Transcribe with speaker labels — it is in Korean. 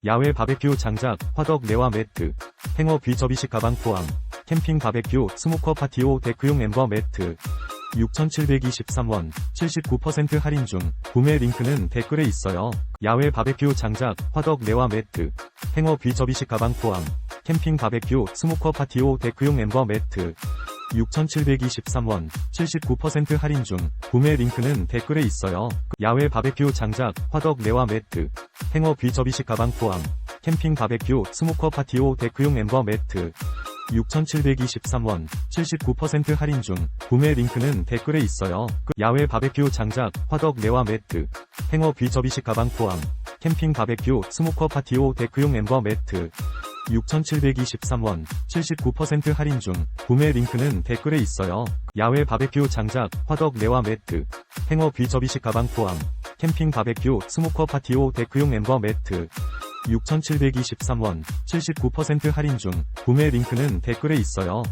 Speaker 1: 야외 바베큐 장작, 화덕 레와 매트, 행어 비접이식 가방 포함, 캠핑 바베큐, 스모커 파티오 데크용 엠버 매트, 6,723원, 79% 할인 중, 구매 링크는 댓글에 있어요. 야외 바베큐 장작, 화덕 레와 매트, 행어 비접이식 가방 포함, 캠핑 바베큐, 스모커 파티오 데크용 엠버 매트, 6,723원, 79% 할인 중, 구매 링크는 댓글에 있어요. 야외 바베큐 장작, 화덕 레와 매트, 행어 비접이식 가방 포함, 캠핑 바베큐, 스모커 파티오 데크용 엠버 매트, 6,723원, 79% 할인 중, 구매 링크는 댓글에 있어요. 야외 바베큐 장작, 화덕 레와 매트, 행어 비접이식 가방 포함, 캠핑 바베큐, 스모커 파티오 데크용 엠버 매트, 6,723원, 79% 할인 중, 구매 링크는 댓글에 있어요. 야외 바베큐 장작, 화덕 레와 매트, 행어 비접이식 가방 포함, 캠핑 바베큐, 스모커 파티오 데크용 엠버 매트, 6,723원, 79% 할인 중, 구매 링크는 댓글에 있어요.